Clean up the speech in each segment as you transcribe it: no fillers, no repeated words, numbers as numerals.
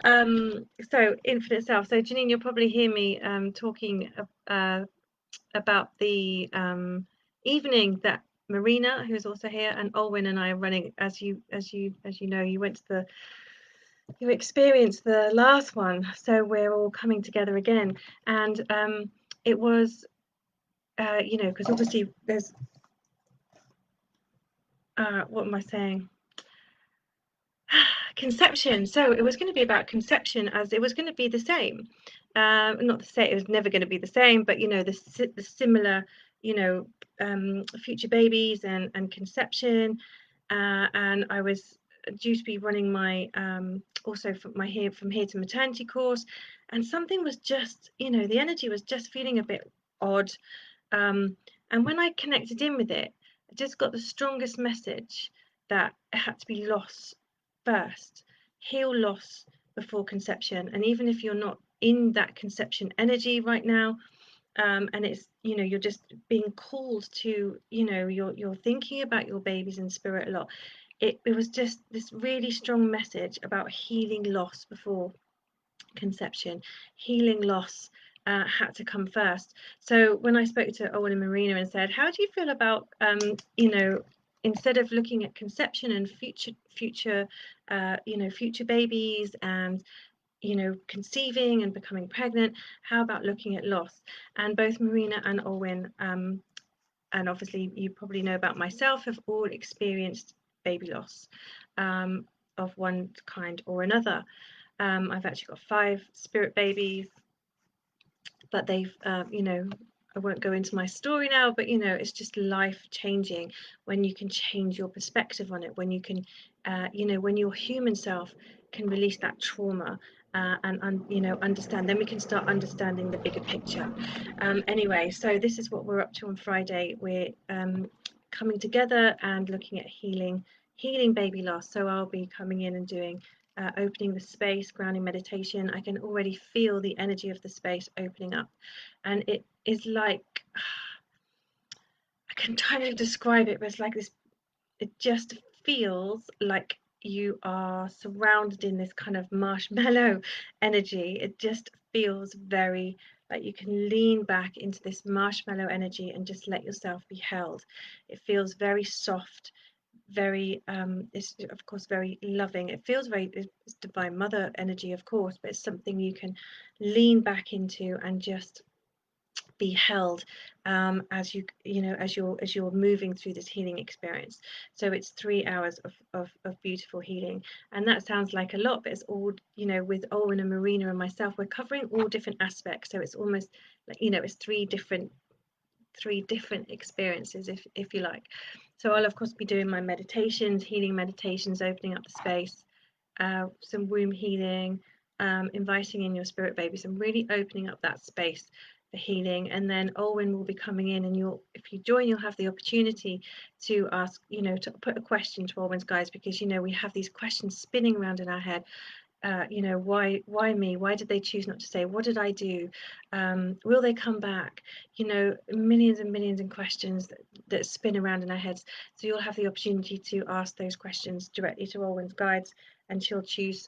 So infinite self. So Janine, you'll probably hear me talking about the evening that Marina, who's also here, and Olwyn and I are running. As you know, you experienced the last one, so we're all coming together again. And it was, you know, because obviously there's what am I saying? Conception. So it was going to be about conception, as it was going to be the same. Not to say it was never going to be the same, but you know, the similar, you know, future babies and conception. And I was due to be running my also from here to maternity course, and something was just, you know, the energy was just feeling a bit odd. And when I connected in with it, I just got the strongest message that it had to be loss first. Heal loss before conception. And even if you're not in that conception energy right now, and it's, you know, you're just being called to, you know, you're thinking about your babies in spirit a lot. It was just this really strong message about healing loss before conception. Healing loss had to come first. So when I spoke to Owen and Marina and said, how do you feel about, you know, instead of looking at conception and future you know, future babies and, you know, conceiving and becoming pregnant, how about looking at loss? And both Marina and Owen, and obviously you probably know about myself, have all experienced baby loss of one kind or another. I've actually got 5 spirit babies, but they've, you know, I won't go into my story now, but you know, it's just life changing when you can change your perspective on it, when you can, you know, when your human self can release that trauma and you know, understand, then we can start understanding the bigger picture. Anyway, so this is what we're up to on Friday. We're coming together and looking at healing baby loss. So I'll be coming in and doing opening the space, grounding meditation. I can already feel the energy of the space opening up, and it is like, I can kind of describe it, but it's like this, it just feels like you are surrounded in this kind of marshmallow energy. It just feels very like you can lean back into this marshmallow energy and just let yourself be held. It feels very soft, very it's of course very loving. It feels very, it's divine mother energy, of course, but it's something you can lean back into and just be held as you know, as you're moving through this healing experience. So it's 3 hours of beautiful healing, and that sounds like a lot, but it's all, you know, with Owen and Marina and myself, we're covering all different aspects. So it's almost like, you know, it's three different experiences, if you like. So I'll of course be doing my meditations, healing meditations, opening up the space, some womb healing, inviting in your spirit babies and really opening up that space for healing. And then Olwyn will be coming in, and if you join, you'll have the opportunity to ask, you know, to put a question to Olwyn's guides, because, you know, we have these questions spinning around in our head. You know, why me? Why did they choose not to stay? What did I do? Will they come back? You know, millions and millions of questions that spin around in our heads. So you'll have the opportunity to ask those questions directly to Olwyn's guides, and she'll choose,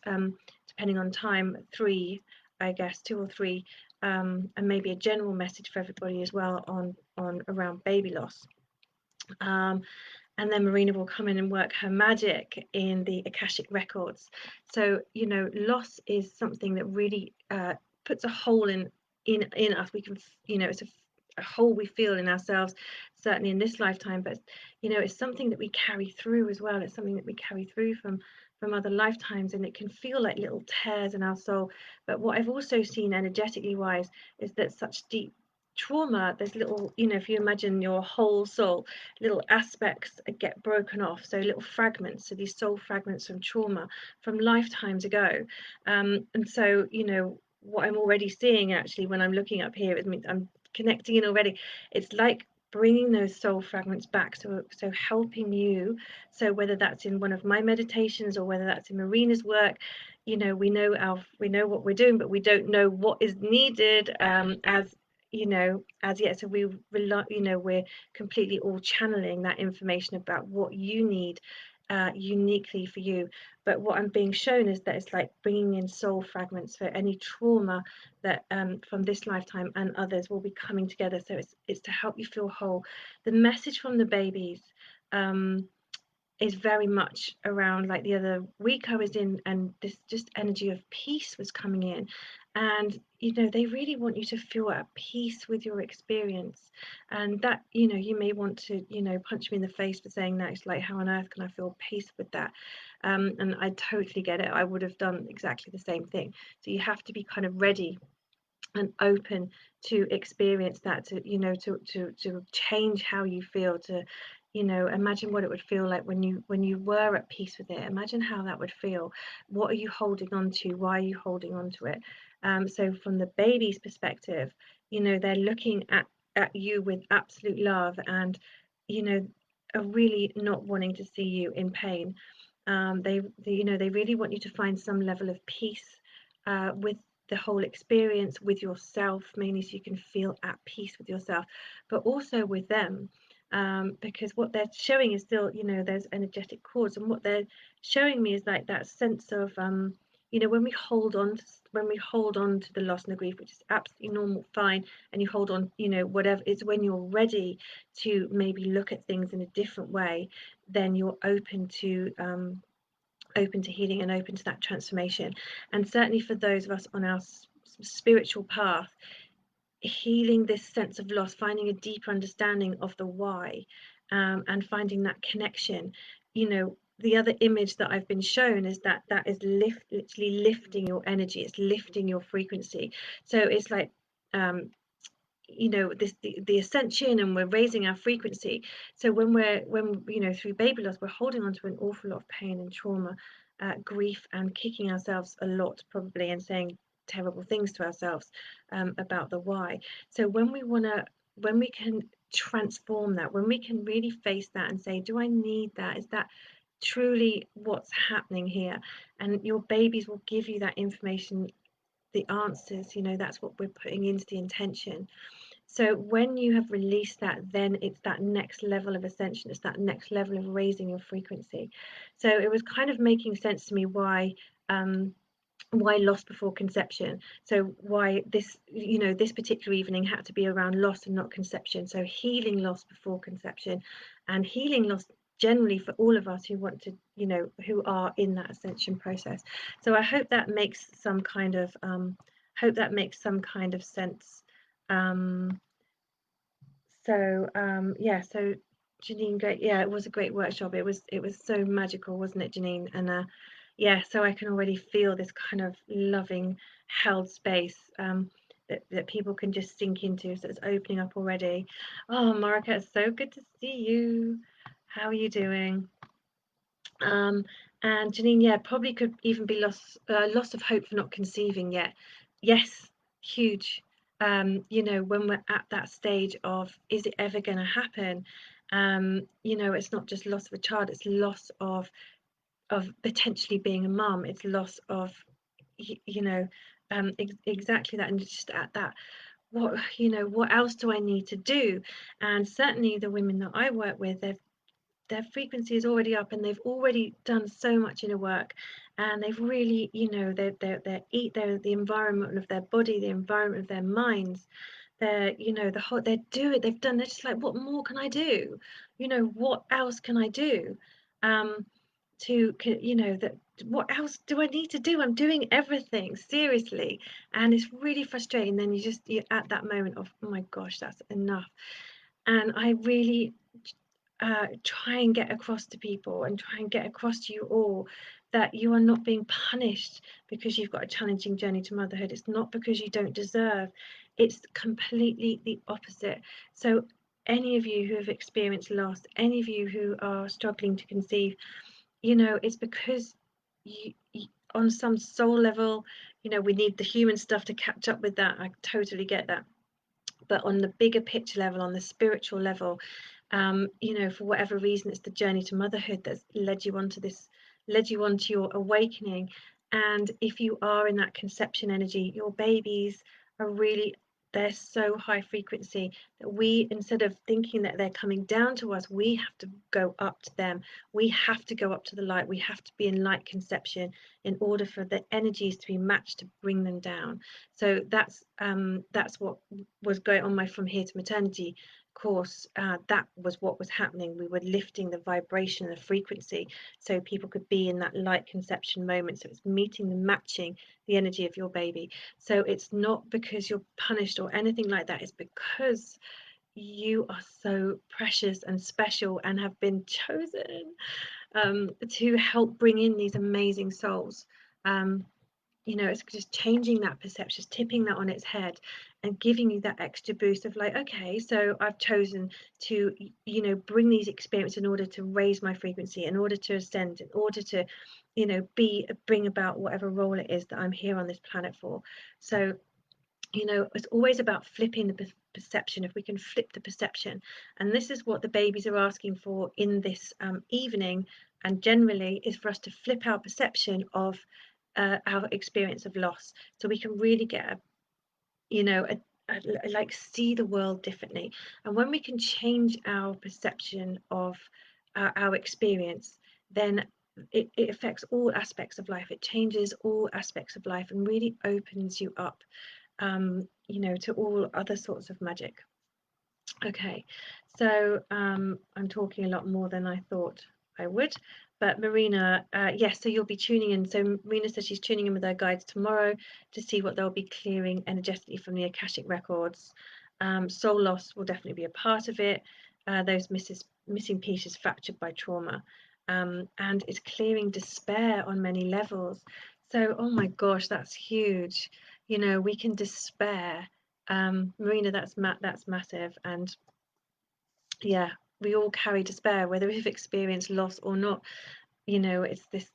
depending on time, 3, I guess, 2 or 3, and maybe a general message for everybody as well on around baby loss. And then Marina will come in and work her magic in the Akashic records. So, you know, loss is something that really puts a hole in us. We can, you know, it's a hole we feel in ourselves, certainly in this lifetime, but, you know, it's something that we carry through as well. It's something that we carry through from other lifetimes, and it can feel like little tears in our soul. But what I've also seen energetically wise is that such deep trauma, there's little, you know, if you imagine your whole soul, little aspects get broken off, so little fragments, so these soul fragments from trauma from lifetimes ago. And so, you know, what I'm already seeing actually when I'm looking up here, I'm connecting in already, it's like bringing those soul fragments back, so helping you. So whether that's in one of my meditations or whether that's in Marina's work, you know, we know what we're doing, but we don't know what is needed as, you know, as yet. So we rely, you know, we're completely all channeling that information about what you need uniquely for you. But what I'm being shown is that it's like bringing in soul fragments for any trauma that from this lifetime and others will be coming together. So it's to help you feel whole. The message from the babies is very much around, like the other week I was in, and this just energy of peace was coming in, and they really want you to feel at peace with your experience. And that, you may want to punch me in the face for saying that. It's like, how on earth can I feel peace with that? And I totally get it. I would have done exactly the same thing. So you have to be kind of ready and open to experience that, to change how you feel, to imagine what it would feel like when you were at peace with it. Imagine how that would feel. What are you holding on to? Why are you holding on to it? So from the baby's perspective, they're looking at you with absolute love, and are really not wanting to see you in pain. They really want you to find some level of peace with the whole experience, with yourself mainly, so you can feel at peace with yourself, but also with them, because what they're showing is still, there's energetic cords, and what they're showing me is like that sense of when we hold on to the loss and the grief, which is absolutely normal, fine, and you hold on, whatever, it's when you're ready to maybe look at things in a different way, then you're open to healing and open to that transformation. And certainly for those of us on our spiritual path, healing this sense of loss, finding a deeper understanding of the why, and finding that connection. The other image that I've been shown is that is literally lifting your energy, it's lifting your frequency. So it's like the ascension, and we're raising our frequency. So when through baby loss, we're holding on to an awful lot of pain and trauma, grief, and kicking ourselves a lot probably, and saying terrible things to ourselves about the why. So when we can transform that, when we can really face that and say, do I need that? Is that truly what's happening here? And your babies will give you that information, the answers. That's what we're putting into the intention. So when you have released that, then it's that next level of ascension. It's that next level of raising your frequency. So it was kind of making sense to me why loss before conception. So why this particular evening had to be around loss and not conception. So healing loss before conception, and healing loss generally for all of us who want to, who are in that ascension process. So I hope that makes some kind of sense. Yeah, so Janine, great. Yeah, it was a great workshop. It was so magical, wasn't it, Janine? And yeah, so I can already feel this kind of loving, held space that people can just sink into. So it's opening up already. Oh, Marika, it's so good to see you. How are you doing? And Janine, yeah, probably could even be loss of hope for not conceiving yet. Yes, huge. When we're at that stage of, is it ever going to happen? It's not just loss of a child, it's loss of potentially being a mum. It's loss of, exactly that. And just at that, what else do I need to do? And certainly the women that I work with, their frequency is already up, and they've already done so much inner work, and they've really, they're the environment of their body, the environment of their minds, they're, they've done, they're just like, what more can I do? What else can I do? That, what else do I need to do? I'm doing everything, seriously. And it's really frustrating. Then you're at that moment of, oh my gosh, that's enough. And I really try and get across to people, and try and get across to you all, that you are not being punished because you've got a challenging journey to motherhood. It's not because you don't deserve. It's completely the opposite. So any of you who have experienced loss, any of you who are struggling to conceive, it's because you on some soul level, we need the human stuff to catch up with that. I totally get that. But on the bigger picture level, on the spiritual level, for whatever reason, it's the journey to motherhood that's led you onto your awakening. And if you are in that conception energy, your babies are really they're so high frequency that we, instead of thinking that they're coming down to us, we have to go up to them. We have to go up to the light. We have to be in light conception in order for the energies to be matched to bring them down. So that's what was going on my From Here to Maternity course. That was what was happening. We were lifting the vibration and the frequency so people could be in that light conception moment. So it's meeting and matching the energy of your baby. So it's not because you're punished or anything like that. It's because you are so precious and special and have been chosen to help bring in these amazing souls. You know, it's just changing that perception, tipping that on its head and giving you that extra boost of like, okay, so I've chosen to, you know, bring these experiences in order to raise my frequency, in order to ascend, in order to, you know, bring about whatever role it is that I'm here on this planet for. So, you know, it's always about flipping the perception. If we can flip the perception, and this is what the babies are asking for in this evening, and generally is for us to flip our perception of our experience of loss, so we can really get a, you know, like see the world differently. And when we can change our perception of our experience, then it affects all aspects of life. It changes all aspects of life and really opens you up, you know, to all other sorts of magic. Okay, so I'm talking a lot more than I thought I would, but Marina, yes, so you'll be tuning in. So Marina says she's tuning in with her guides tomorrow to see what they'll be clearing energetically from the Akashic records. Soul loss will definitely be a part of it. Those missing pieces fractured by trauma, and it's clearing despair on many levels. So, oh my gosh, that's huge. You know, we can despair. Marina, that's massive. And yeah, we all carry despair, whether we've experienced loss or not. You know, it's this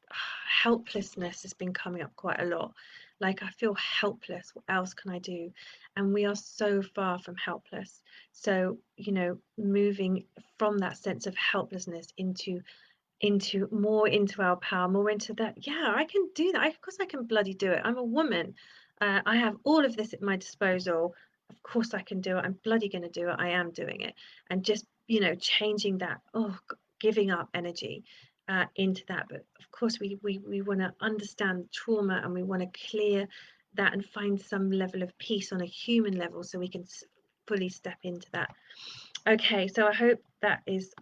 helplessness has been coming up quite a lot. Like, I feel helpless. What else can I do? And we are so far from helpless. So, you know, moving from that sense of helplessness into more into our power, more into that, yeah, I can do that. Of course I can bloody do it. I'm a woman. I have all of this at my disposal. Of course I can do it. I'm bloody going to do it. I am doing it. And just, you know, changing that, giving up energy into that. But of course we want to understand trauma, and we want to clear that and find some level of peace on a human level so we can fully step into that. Okay, so I hope that is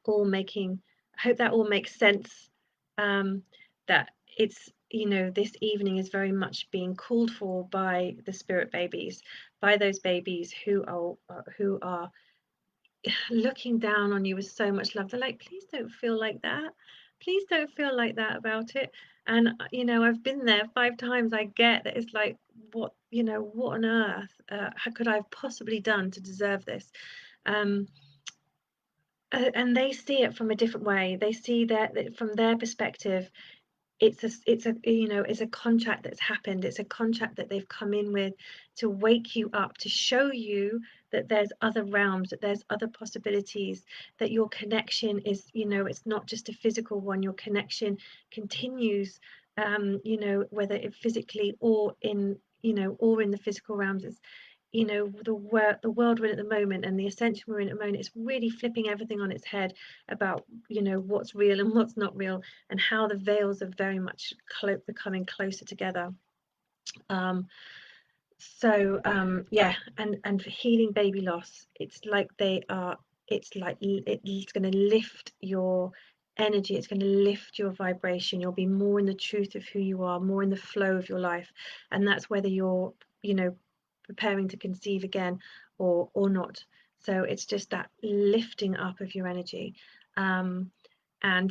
all making, I hope that all makes sense, that it's, you know, this evening is very much being called for by the spirit babies, by those babies who are looking down on you with so much love. They're like, please don't feel like that, please don't feel like that about it. And you know, I've been there 5 times. I get that it's like, what, you know, what on earth how could I have possibly done to deserve this? um and they see it from a different way. They see that from their perspective, it's a you know, it's a contract that's happened. It's a contract that they've come in with to wake you up, to show you that there's other realms, that there's other possibilities, that your connection is, you know, it's not just a physical one. Your connection continues, you know, whether it physically or in, you know, or in the physical realms. It's, you know, the world we're in at the moment and the ascension we're in at the moment, it's really flipping everything on its head about, you know, what's real and what's not real, and how the veils are very much becoming closer together. Yeah, and for healing baby loss, it's like it's like it's going to lift your energy, it's going to lift your vibration. You'll be more in the truth of who you are, more in the flow of your life, and that's whether you're, you know, preparing to conceive again or not. So it's just that lifting up of your energy. And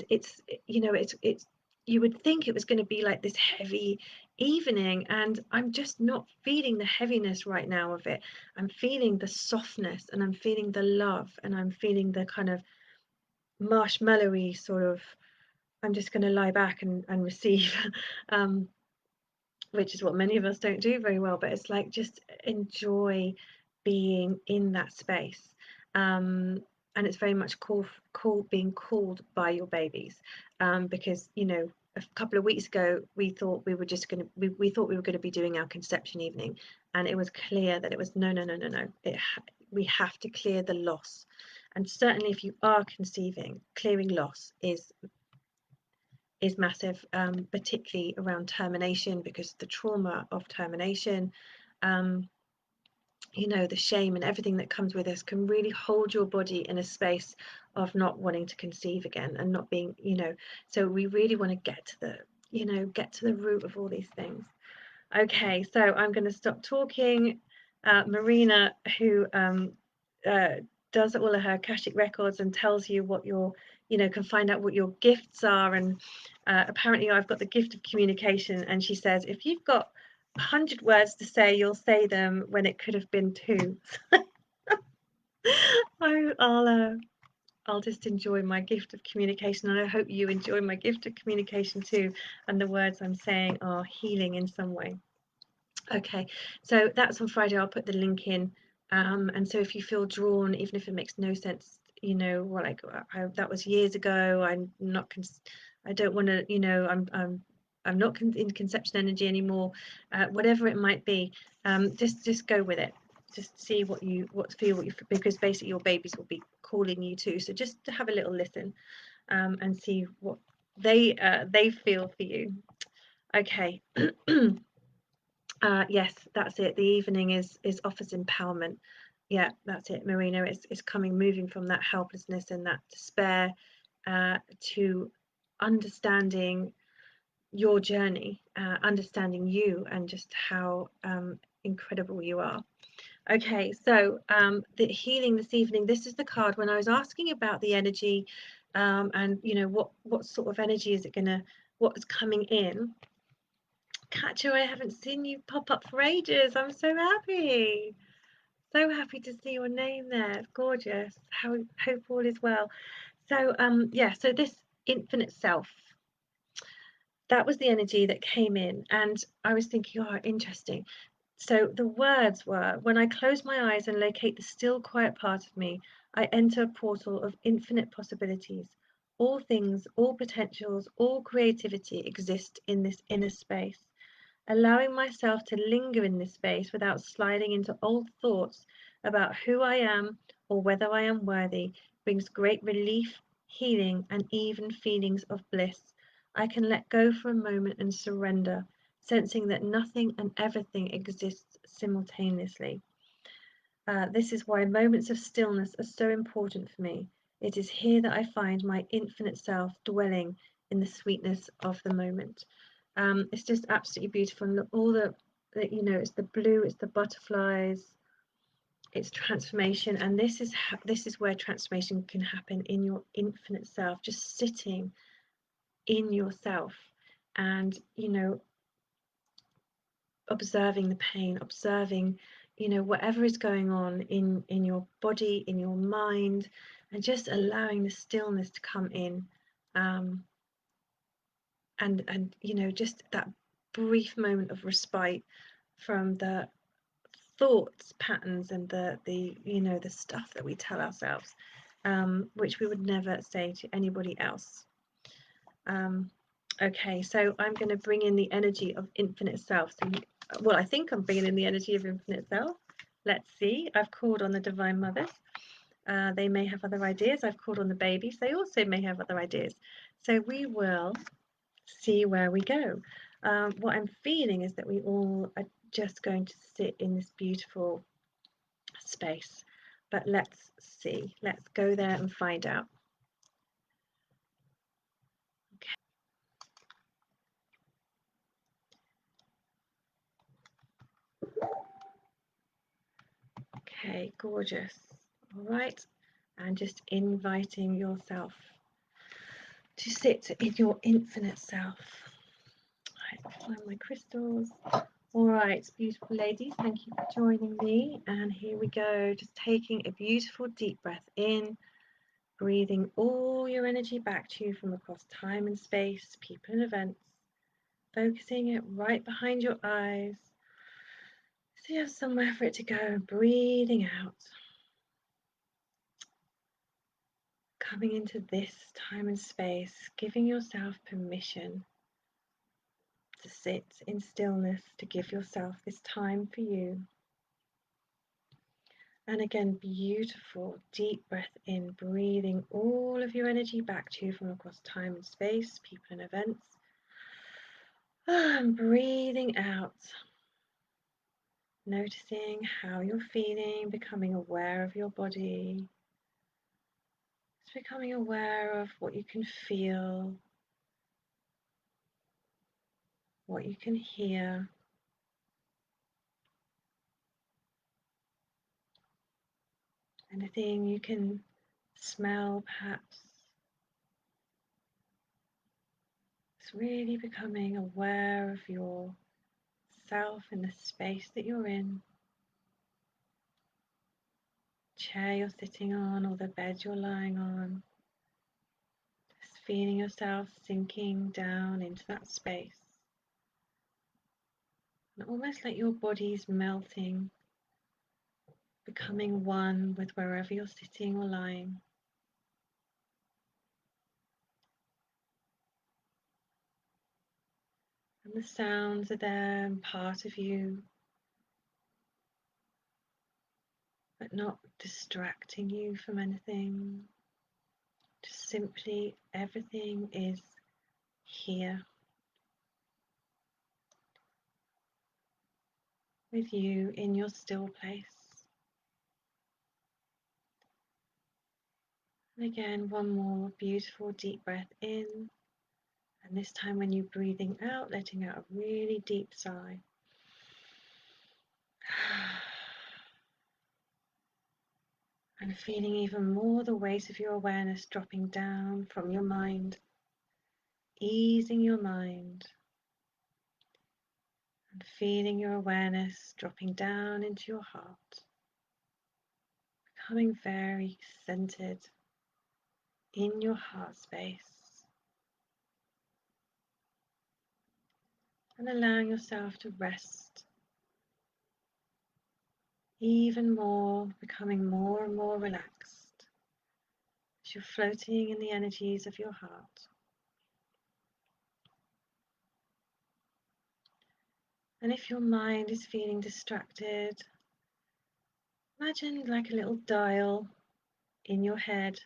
it's, you know, it's you would think it was going to be like this heavy evening, and I'm just not feeling the heaviness right now of it. I'm feeling the softness, and I'm feeling the love, and I'm feeling the kind of marshmallowy sort of, I'm just going to lie back and receive. um, which is what many of us don't do very well, but it's like, just enjoy being in that space. And it's very much being called by your babies, because, you know, a couple of weeks ago, we thought we were just going to, we thought we were going to be doing our conception evening, and it was clear that it was no, we have to clear the loss. And certainly if you are conceiving, clearing loss is massive, particularly around termination, because the trauma of termination, you know, the shame and everything that comes with this can really hold your body in a space of not wanting to conceive again and not being, you know, so we really want to get to the, you know, get to the root of all these things. Okay, so I'm going to stop talking. Marina, who does all of her Akashic records and tells you what your, you know, can find out what your gifts are. And apparently I've got the gift of communication. And she says, if you've got 100 words to say, you'll say them when it could have been 2. I'll just enjoy my gift of communication, and I hope you enjoy my gift of communication too, and the words I'm saying are healing in some way. Okay, so that's on Friday. I'll put the link in, and so if you feel drawn, even if it makes no sense, you know, well, like that was years ago. I'm not, I don't want to, you know, I'm not in conception energy anymore. Whatever it might be, just go with it. Just see what you feel, because basically your babies will be calling you too. So just to have a little listen, and see what they feel for you. Okay. Yes, that's it. The evening is offers empowerment. Yeah, that's it, Marina. It's coming, moving from that helplessness and that despair, to understanding your journey, understanding you, and just how incredible you are. Okay, so the healing this evening. This is the card when I was asking about the energy, and you know what sort of energy is it gonna, what's coming in. Katja, I haven't seen you pop up for ages. I'm so happy. So happy to see your name there. It's gorgeous. Hope all is well. So yeah, so this infinite self, that was the energy that came in, and I was thinking, oh, interesting. So the words were, when I close my eyes and locate the still quiet part of me, I enter a portal of infinite possibilities. All things, all potentials, all creativity exist in this inner space. Allowing myself to linger in this space without sliding into old thoughts about who I am or whether I am worthy brings great relief, healing, and even feelings of bliss. I can let go for a moment and surrender, sensing that nothing and everything exists simultaneously. This is why moments of stillness are so important for me. It is here that I find my infinite self dwelling in the sweetness of the moment. It's just absolutely beautiful. And look, all the, you know, it's the blue, it's the butterflies, it's transformation. And this is where transformation can happen, in your infinite self, just sitting in yourself, and you know, observing the pain, observing, you know, whatever is going on in your body, in your mind, and just allowing the stillness to come in. And you know, just that brief moment of respite from the thoughts patterns and the you know, the stuff that we tell ourselves, which we would never say to anybody else. Okay, so I'm going to bring in the energy of infinite self. So well, I think I'm bringing in the energy of infinite self. Let's see. I've called on the divine mothers. They may have other ideas. I've called on the babies. They also may have other ideas. So we will see where we go. What I'm feeling is that we all are just going to sit in this beautiful space. But let's see. Let's go there and find out. Okay, gorgeous. All right. And just inviting yourself to sit in your infinite self. Right, find my crystals. All right, beautiful ladies, thank you for joining me. And here we go, just taking a beautiful deep breath in, breathing all your energy back to you from across time and space, people and events, focusing it right behind your eyes. So you have somewhere for it to go, breathing out. Coming into this time and space, giving yourself permission sit in stillness to give yourself this time for you. And again, beautiful deep breath in, breathing all of your energy back to you from across time and space, people and events. And breathing out, noticing how you're feeling, becoming aware of your body. Just becoming aware of what you can feel, what you can hear. Anything you can smell, perhaps. It's really becoming aware of yourself and the space that you're in. Chair you're sitting on or the bed you're lying on. Just feeling yourself sinking down into that space. And almost like your body's melting, becoming one with wherever you're sitting or lying. And the sounds are there and part of you, but not distracting you from anything. Just simply everything is here with you in your still place. And again, one more beautiful deep breath in. And this time when you're breathing out, letting out a really deep sigh. And feeling even more the weight of your awareness dropping down from your mind, easing your mind, and feeling your awareness dropping down into your heart, becoming very centered in your heart space, and allowing yourself to rest even more, becoming more and more relaxed as you're floating in the energies of your heart. And if your mind is feeling distracted, imagine like a little dial in your head,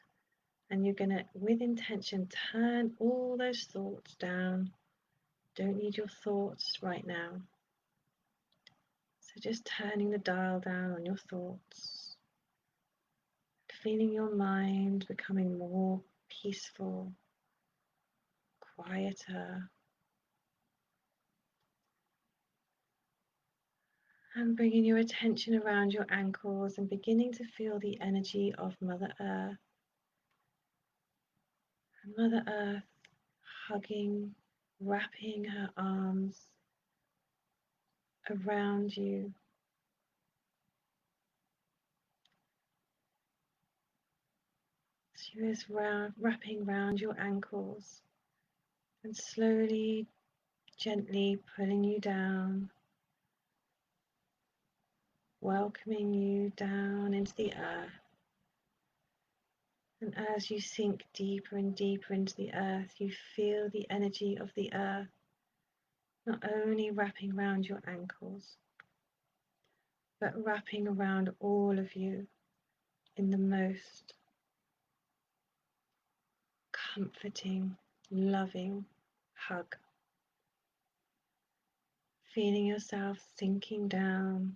and you're going to, with intention, turn all those thoughts down. Don't need your thoughts right now. So just turning the dial down on your thoughts, feeling your mind becoming more peaceful, quieter, and bringing your attention around your ankles and beginning to feel the energy of Mother Earth. And Mother Earth hugging, wrapping her arms around you. She is wrapping round your ankles and slowly, gently pulling you down, welcoming you down into the earth. And as you sink deeper and deeper into the earth, you feel the energy of the earth not only wrapping around your ankles, but wrapping around all of you in the most comforting, loving hug. Feeling yourself sinking down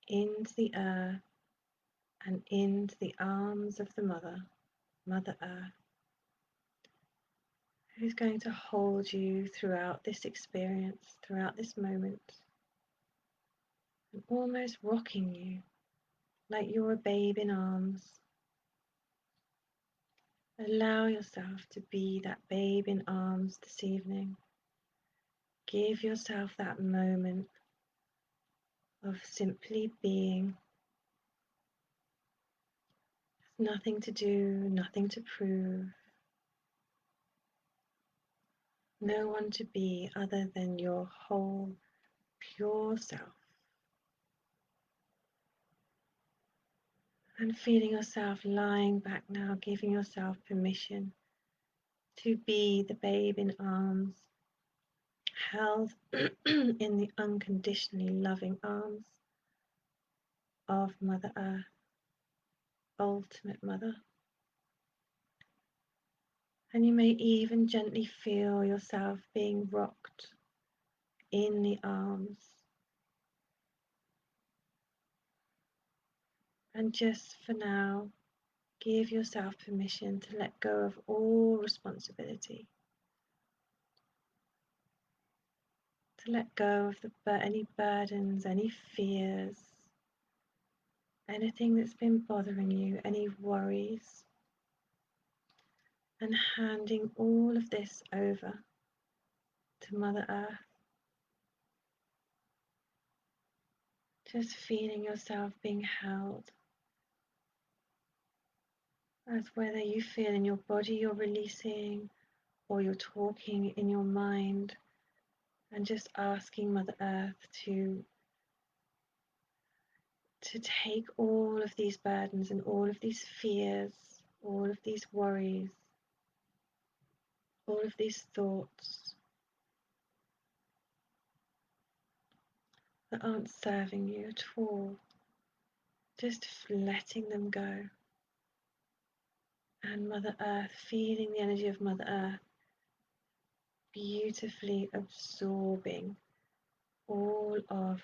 into the earth and into the arms of the Mother Earth, who's going to hold you throughout this experience, throughout this moment, and almost rocking you like you're a babe in arms. Allow yourself to be that babe in arms this evening. Give yourself that moment of simply being. There's nothing to do, nothing to prove, no one to be other than your whole, pure self. And feeling yourself lying back now, giving yourself permission to be the babe in arms, held in the unconditionally loving arms of Mother Earth, Ultimate Mother. And you may even gently feel yourself being rocked in the arms. And just for now, give yourself permission to let go of all responsibility, to let go of any burdens, any fears, anything that's been bothering you, any worries, and handing all of this over to Mother Earth. Just feeling yourself being held, as whether you feel in your body you're releasing or you're talking in your mind, and just asking Mother Earth to take all of these burdens and all of these fears, all of these worries, all of these thoughts that aren't serving you at all, just letting them go. And Mother Earth, feeling the energy of Mother Earth, beautifully absorbing all of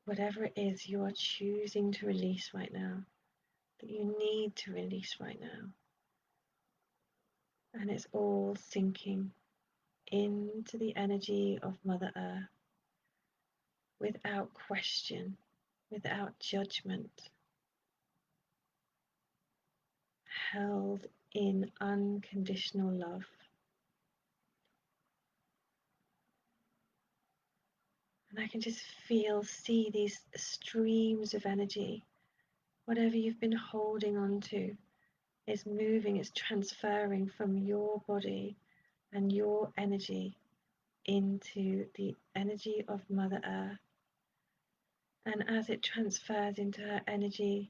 whatever it is you are choosing to release right now, that you need to release right now. And it's all sinking into the energy of Mother Earth without question, without judgment, held in unconditional love. And I can just see these streams of energy. Whatever you've been holding on to is moving, it's transferring from your body and your energy into the energy of Mother Earth. And as it transfers into her energy,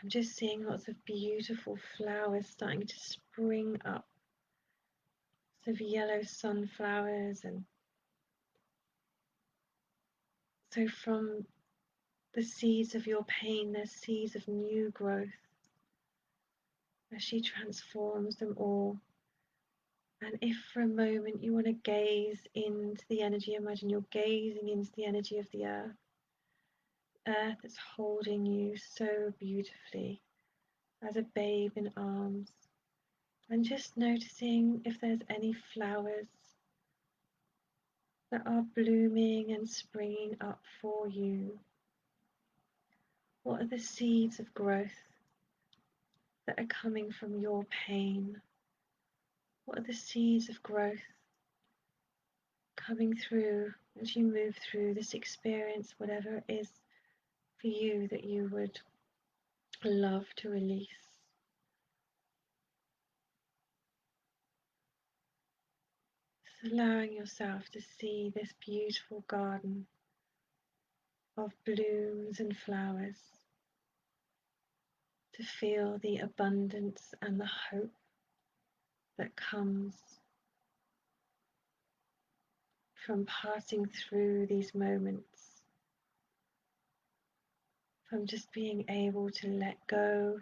I'm just seeing lots of beautiful flowers starting to spring up. Lots of yellow sunflowers, and so from the seeds of your pain, there's seeds of new growth as she transforms them all. And if for a moment you want to gaze into the energy, imagine you're gazing into the energy of the earth. Earth is holding you so beautifully as a babe in arms. And just noticing if there's any flowers that are blooming and springing up for you. What are the seeds of growth that are coming from your pain? What are the seeds of growth coming through as you move through this experience, whatever it is for you that you would love to release? Just allowing yourself to see this beautiful garden of blooms and flowers, to feel the abundance and the hope that comes from passing through these moments, from just being able to let go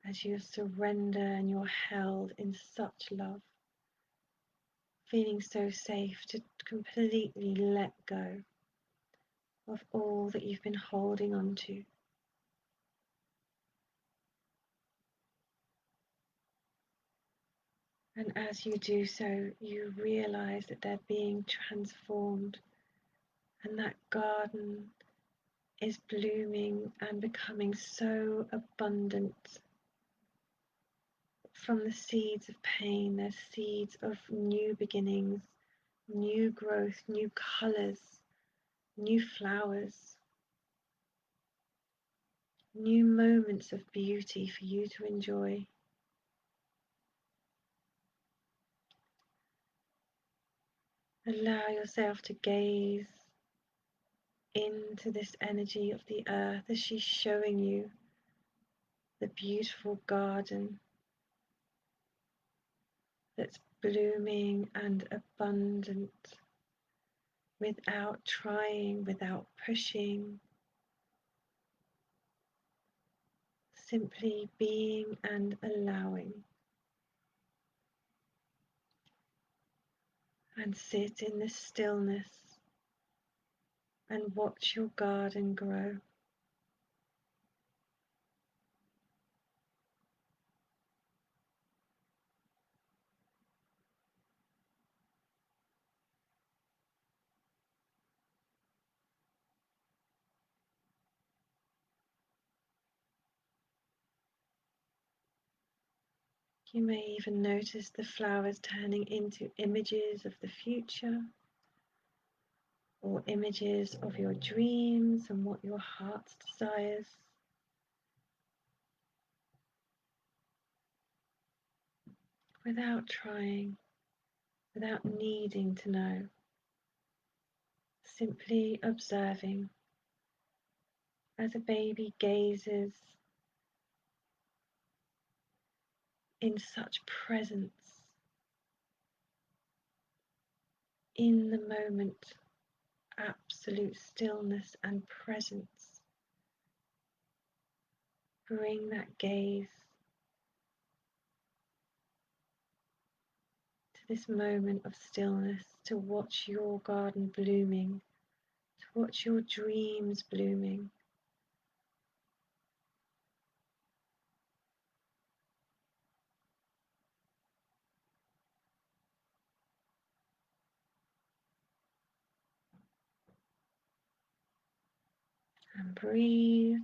as you surrender and you're held in such love, feeling so safe to completely let go of all that you've been holding on to. And as you do so, you realize that they're being transformed, and that garden is blooming and becoming so abundant. From the seeds of pain, there's seeds of new beginnings, new growth, new colours, new flowers, new moments of beauty for you to enjoy. Allow yourself to gaze into this energy of the earth as she's showing you the beautiful garden that's blooming and abundant, without trying, without pushing, simply being and allowing. And sit in this stillness and watch your garden grow. You may even notice the flowers turning into images of the future, or images of your dreams and what your heart desires. Without trying, without needing to know, simply observing as a baby gazes in such presence, in the moment, absolute stillness and presence. Bring that gaze to this moment of stillness, to watch your garden blooming, to watch your dreams blooming. And breathe.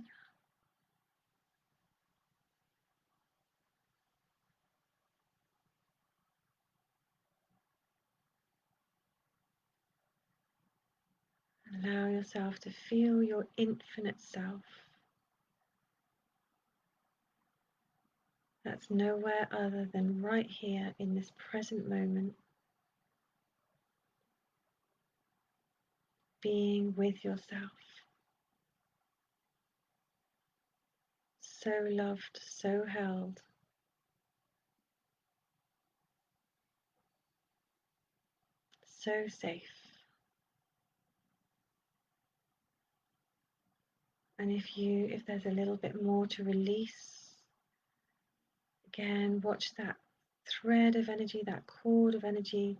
Allow yourself to feel your infinite self. That's nowhere other than right here in this present moment, being with yourself. So loved, so held. So safe. And if there's a little bit more to release, again, watch that thread of energy, that cord of energy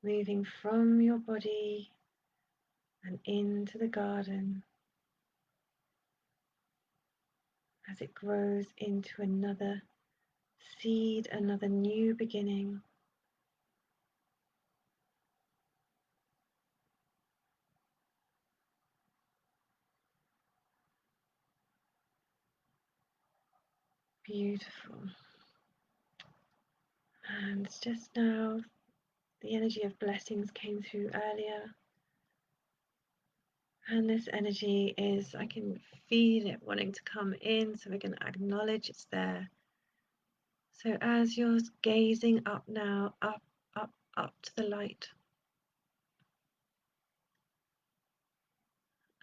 moving from your body and into the garden as it grows into another seed, another new beginning. Beautiful. And just now, the energy of blessings came through earlier. And this energy is, I can feel it wanting to come in, so we're going to acknowledge it's there. So as you're gazing up now, up, up, up to the light.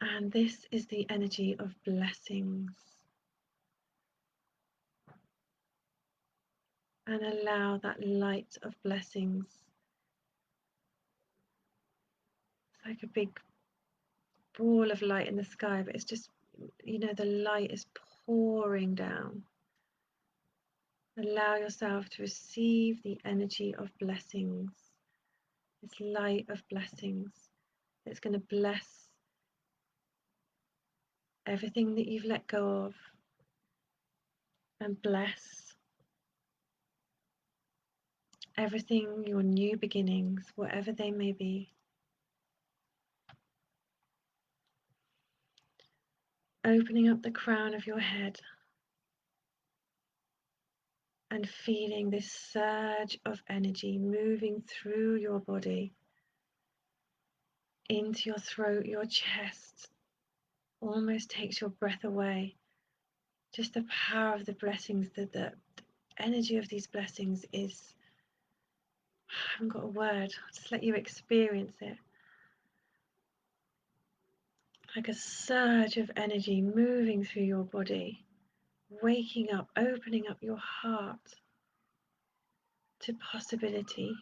And this is the energy of blessings. And allow that light of blessings. It's like a big ball of light in the sky, but it's just, the light is pouring down. Allow yourself to receive the energy of blessings, this light of blessings that's going to bless everything that you've let go of and bless everything, your new beginnings, whatever they may be. Opening up the crown of your head and feeling this surge of energy moving through your body into your throat, your chest, almost takes your breath away. Just the power of the blessings, the energy of these blessings is, I haven't got a word, I'll just let you experience it. Like a surge of energy moving through your body, waking up, opening up your heart, to possibility,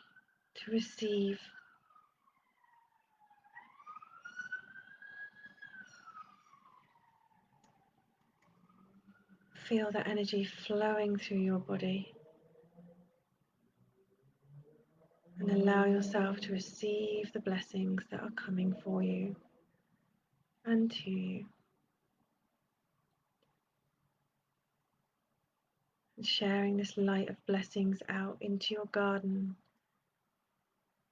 to receive. Feel that energy flowing through your body and allow yourself to receive the blessings that are coming for you and to you. And sharing this light of blessings out into your garden,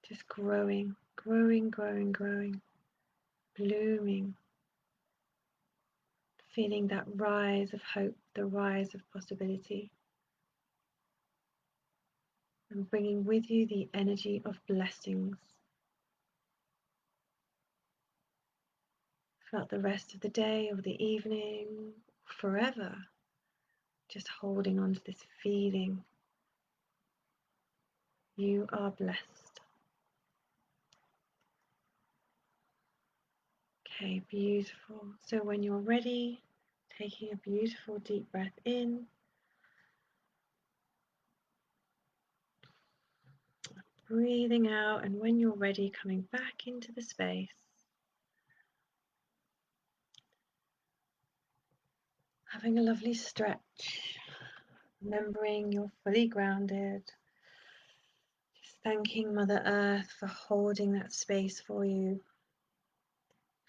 just growing, growing, growing, growing, blooming, feeling that rise of hope, the rise of possibility, and bringing with you the energy of blessings throughout the rest of the day or the evening, forever, just holding on to this feeling. You are blessed. Okay, beautiful. So when you're ready, taking a beautiful deep breath in, breathing out, and when you're ready, coming back into the space. Having a lovely stretch, remembering you're fully grounded. Just thanking Mother Earth for holding that space for you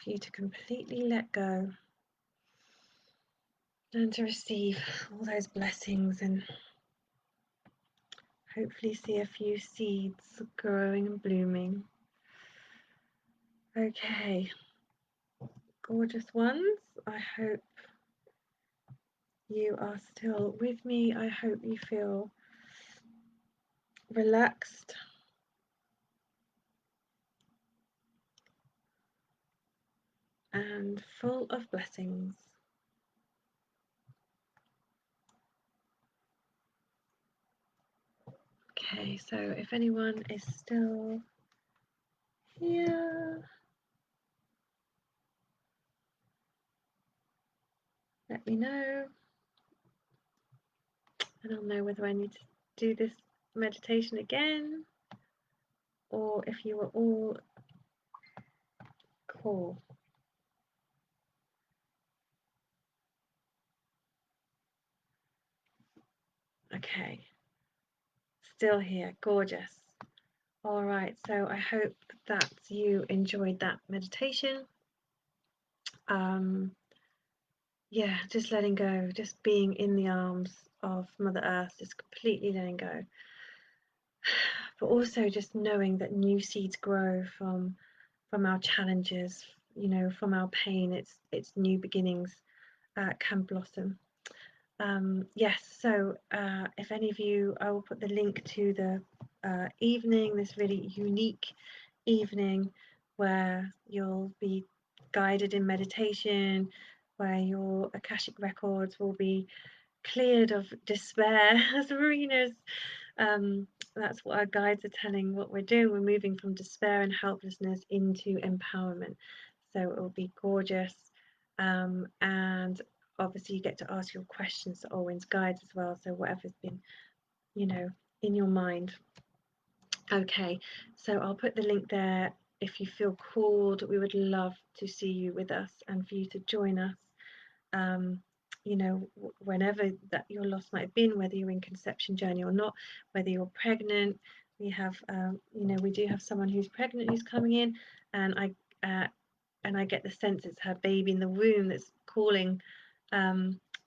to completely let go and to receive all those blessings and hopefully see a few seeds growing and blooming. Okay, gorgeous ones. I hope you are still with me. I hope you feel relaxed and full of blessings. Okay, so if anyone is still here, let me know, and I'll know whether I need to do this meditation again or if you were all cool. Okay, still here, gorgeous. All right, so I hope that you enjoyed that meditation. Yeah, just letting go, just being in the arms of Mother Earth, just completely letting go. But also just knowing that new seeds grow from our challenges, you know, from our pain. It's new beginnings can blossom. Yes, so if any of you, I will put the link to the evening, this really unique evening where you'll be guided in meditation, where your Akashic records will be cleared of despair. As Marina's, that's what our guides are telling what we're doing. We're moving from despair and helplessness into empowerment. So it will be gorgeous. And obviously you get to ask your questions to Owen's guides as well. So whatever's been, you know, in your mind. Okay, so I'll put the link there. If you feel called, we would love to see you with us and for you to join us. You know, whenever that your loss might have been, whether you're in conception journey or not, whether you're pregnant. We have, you know, we do have someone who's pregnant who's coming in, and I get the sense it's her baby in the womb that's calling,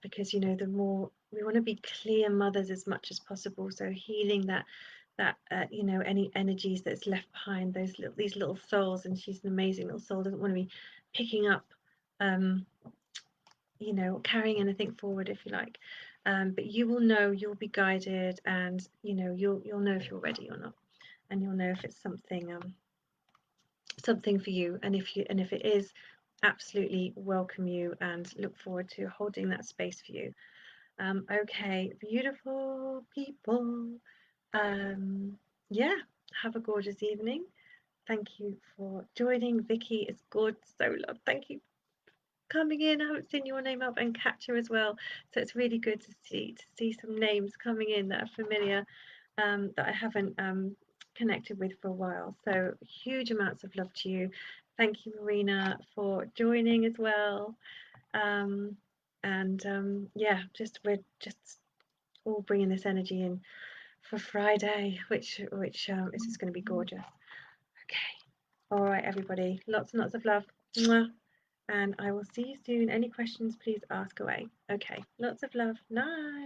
because you know, the more we want to be clear mothers as much as possible. So healing that you know, any energies that's left behind, these little souls, and she's an amazing little soul, doesn't want to be picking up, you know, carrying anything forward, if you like. But you will know, you'll be guided, and you know, you'll know if you're ready or not, and you'll know if it's something something for you, and if it is, absolutely welcome you and look forward to holding that space for you. Okay, beautiful people. Yeah, have a gorgeous evening. Thank you for joining. Vicky is good, so love. Thank you for coming in. I haven't seen your name up, and Katja as well. So it's really good to see some names coming in that are familiar. that I haven't connected with for a while. So huge amounts of love to you. Thank you, Marina, for joining as well. Yeah, we're just all bringing this energy in for Friday, which is just going to be gorgeous. Okay, all right, everybody, lots and lots of love. Mwah. And I will see you soon. Any questions, please ask away. Okay, lots of love. Night.